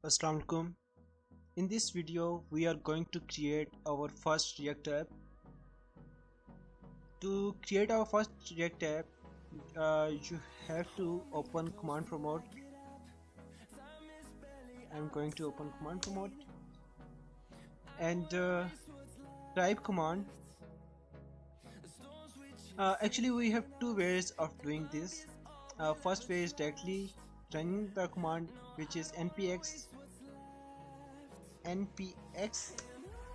Assalamu alaikum. In this video we are going to create our first React app. To create our first React app, you have to open command prompt. I'm going to open command prompt and type command. Actually we have two ways of doing this. First way is directly running the command, which is npx,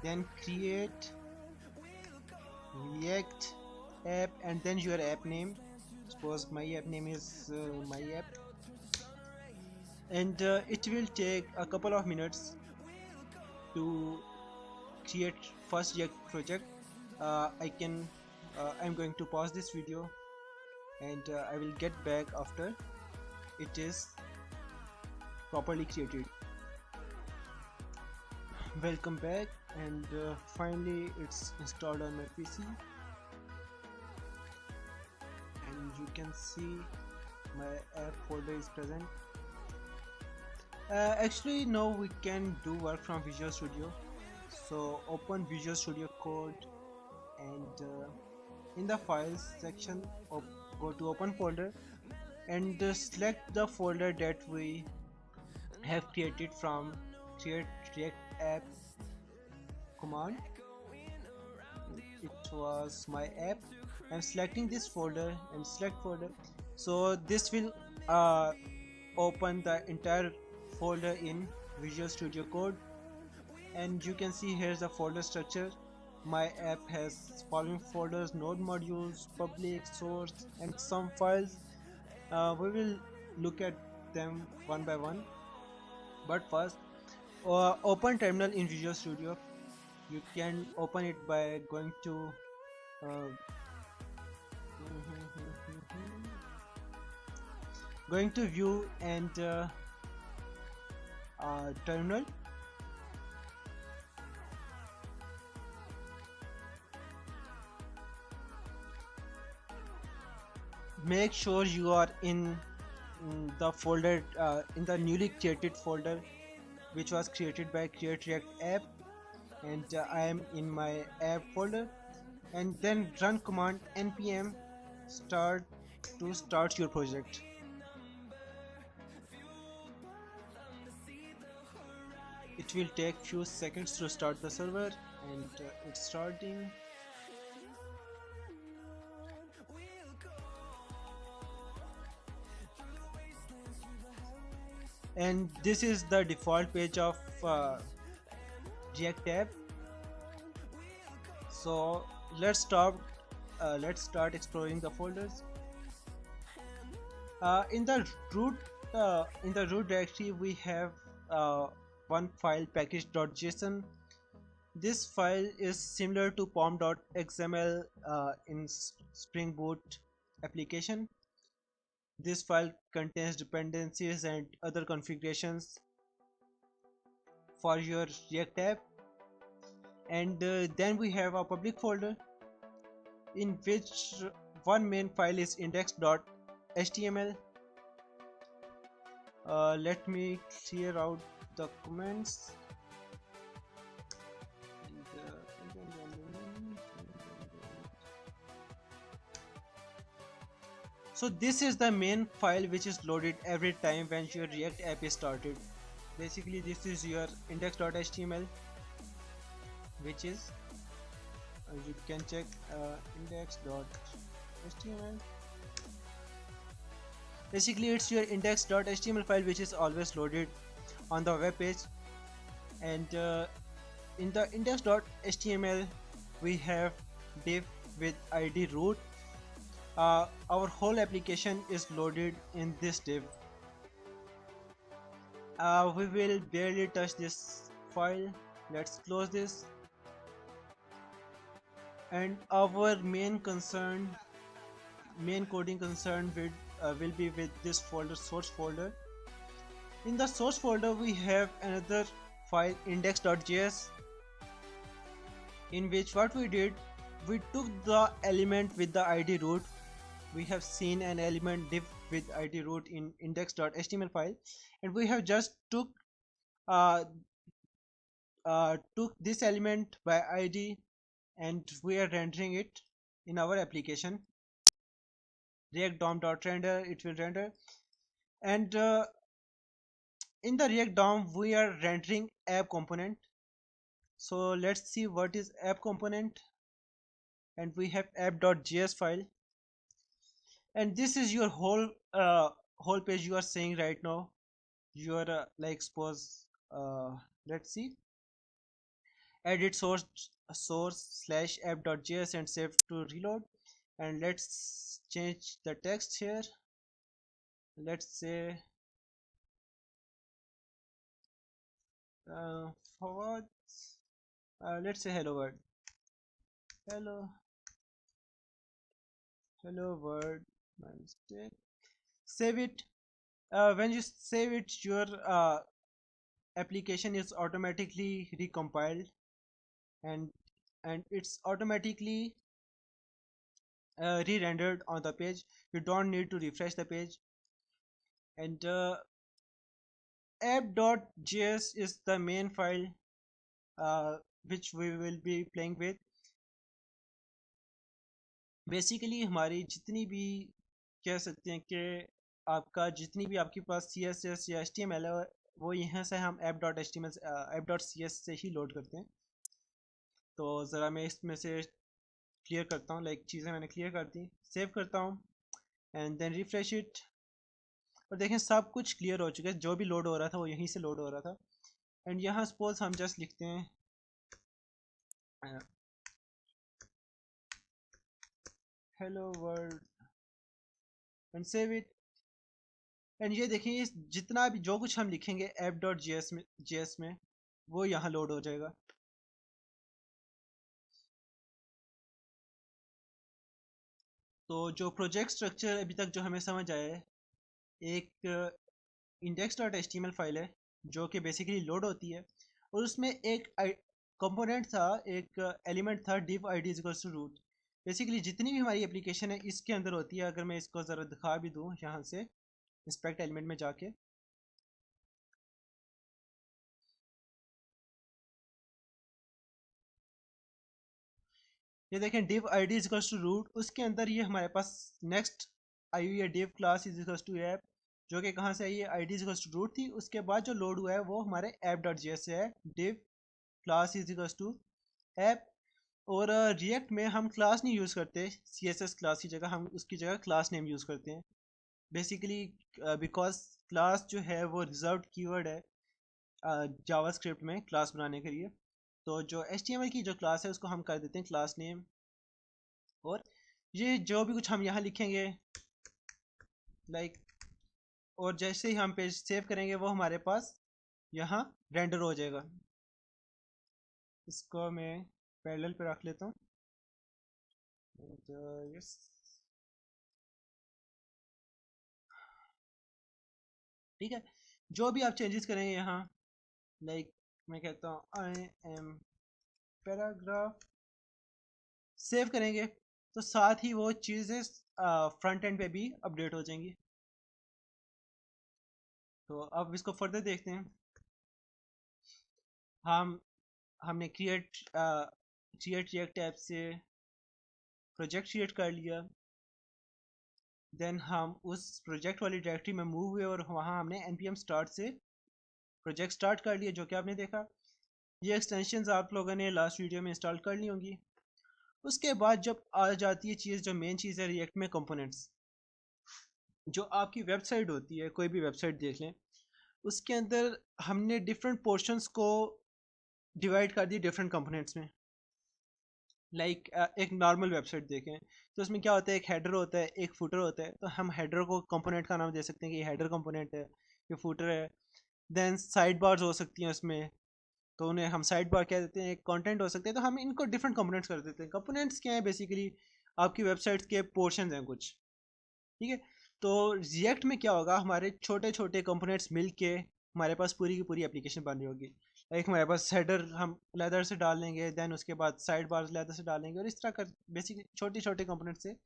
then create React app and then your app name. Suppose my app name is my app, and it will take a couple of minutes to create first React project. I'm going to pause this video and I will get back after it is properly created. Welcome back, and finally it's installed on my PC, and you can see my app folder is present. Actually now we can do work from Visual Studio. So open Visual Studio Code and in the files section go to open folder and select the folder that we have created from create react app command. It was my app. I'm selecting this folder and select folder, so this will open the entire folder in Visual Studio Code, and you can see here's the folder structure. My app has following folders: node modules, public, source, and some files. We will look at them one by one, but first open terminal in Visual Studio. You can open it by going to uh, going to view and terminal. Make sure you are in the folder, in the newly created folder which was created by create react app, and I am in my app folder, and then run command npm start to start your project. It will take few seconds to start the server, and it's starting. And this is the default page of React app. So let's start exploring the folders. In the root directory we have one file, package.json. This file is similar to pom.xml in Spring Boot application. This file contains dependencies and other configurations for your React app. And then we have a public folder in which one main file is index.html. Let me clear out the comments. So this is the main file which is loaded every time when your React app is started. Basically this is your index.html, which is you can check index.html. Basically it's your index.html file which is always loaded on the web page, and in the index.html we have div with id root. Our whole application is loaded in this div. We will barely touch this file. Let's close this, and our main coding concern will be with this folder, source folder. In the source folder we have another file, index.js, in which what we did, we took the element with the id root. We have seen an element div with id root in index.html file, and we have just took uh, took this element by id and we are rendering it in our application. React dom.render, it will render. And in the React dom we are rendering app component. So let's see what is app component. And we have app.js file, and this is your whole page you are seeing right now. You are like suppose let's see, edit source slash app.js and save to reload. And let's change the text here. Let's say forward, let's say hello world. Hello, hello world. My mistake. Save it. When you save it, your application is automatically recompiled, and it's automatically re-rendered on the page. You don't need to refresh the page. And app.js is the main file which we will be playing with. Basically हमारी जितनी भी कह सकते हैं कि आपका जितनी भी आपके पास CSS या HTML है, वो यहाँ से हम app.html app.cs से ही लोड करते हैं. तो ज़रा मैं इसमें से क्लियर करता हूँ, लाइक चीज़ें मैंने क्लियर कर दी. सेव करता हूँ एंड देन रिफ्रेश इट, और देखें सब कुछ क्लियर हो चुका है. जो भी लोड हो रहा था वो यहीं से लोड हो रहा था. एंड यहाँ सपोज हम जस्ट लिखते हैं hello world and save it. And ये देखिए जितना भी जो कुछ हम लिखेंगे app.js में वो यहाँ लोड हो जाएगा. तो जो प्रोजेक्ट स्ट्रक्चर अभी तक जो हमें समझ आया है, एक index.html फाइल है जो कि बेसिकली लोड होती है, और उसमें एक कंपोनेंट था, एक एलिमेंट था div id equals to root. Basically जितनी भी हमारी एप्लीकेशन है इसके अंदर होती है. अगर मैं इसको ज़रा दिखा भी दूँ यहाँ से इंस्पेक्ट एलिमेंट में जाके, ये देखें div id equals to root. उसके अंदर ये हमारे पास नेक्स्ट आई हुई है div class is equals to app, जो कि कहाँ से आई है, id इक्वल्स टू रूट थी. उसके बाद जो लोड हुआ है वो हमारे app.js से है. div class is equals to app. और रिएक्ट में हम क्लास नहीं यूज़ करते, CSS क्लास की जगह हम उसकी जगह क्लास नेम यूज़ करते हैं. बेसिकली बिकॉज क्लास जो है वो रिजर्व्ड कीवर्ड है जावास्क्रिप्ट में क्लास बनाने के लिए. तो जो HTML की जो क्लास है उसको हम कर देते हैं क्लास नेम. और ये जो भी कुछ हम यहाँ लिखेंगे लाइक, और जैसे ही हम पेज सेव करेंगे वो हमारे पास यहाँ रेंडर हो जाएगा. इसको मैं पैरेलल पे रख लेता हूँ. यस, ठीक है. जो भी आप चेंजेस करेंगे यहाँ, लाइक मैं कहता हूँ आई एम पैराग्राफ, सेव करेंगे तो साथ ही वो चीज़ें फ्रंट एंड पे भी अपडेट हो जाएंगी. तो अब इसको फर्दर देखते हैं. हमने क्रिएट रिएक्ट ऐप से प्रोजेक्ट क्रिएट कर लिया. देन हम उस प्रोजेक्ट वाली डायरेक्टरी में मूव हुए और वहाँ हमने npm start से प्रोजेक्ट स्टार्ट कर लिया, जो कि आपने देखा. ये एक्सटेंशंस आप लोगों ने लास्ट वीडियो में इंस्टॉल कर ली होंगी. उसके बाद जब आ जाती है चीज़, जो मेन चीज़ है रिएक्ट में कंपोनेंट्स. जो आपकी वेबसाइट होती है, कोई भी वेबसाइट देख लें, उसके अंदर हमने डिफरेंट पोर्शंस को डिवाइड कर दिए डिफरेंट कंपोनेंट्स में. लाइक एक नॉर्मल वेबसाइट देखें तो उसमें क्या होता है, एक हेडर होता है, एक फुटर होता है. तो हम हेडर को कंपोनेंट का नाम दे सकते हैं कि ये हेडर कंपोनेंट है, ये फुटर है. देन साइड बार्स हो सकती हैं उसमें, तो उन्हें हम साइड बार कह देते हैं. एक कंटेंट हो सकते हैं, तो हम इनको डिफरेंट कंपोनेंट्स कर देते हैं. कंपोनेंट्स क्या है, बेसिकली आपकी वेबसाइट के पोर्शंस हैं कुछ, ठीक है. तो रिएक्ट में क्या होगा, हमारे छोटे छोटे कंपोनेंट्स मिल के हमारे पास पूरी की पूरी एप्लीकेशन बन रही होगी. एक हमारे पास हेडर हम लेदर से डाल लेंगे, देन उसके बाद साइड बार लेदर से डालेंगे, और इस तरह कर बेसिकली छोटे छोटे कंपोनेंट से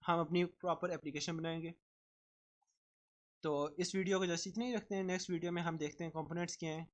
हम अपनी प्रॉपर एप्लीकेशन बनाएंगे. तो इस वीडियो को जैसे इतना ही रखते हैं, नेक्स्ट वीडियो में हम देखते हैं कंपोनेंट्स क्या हैं।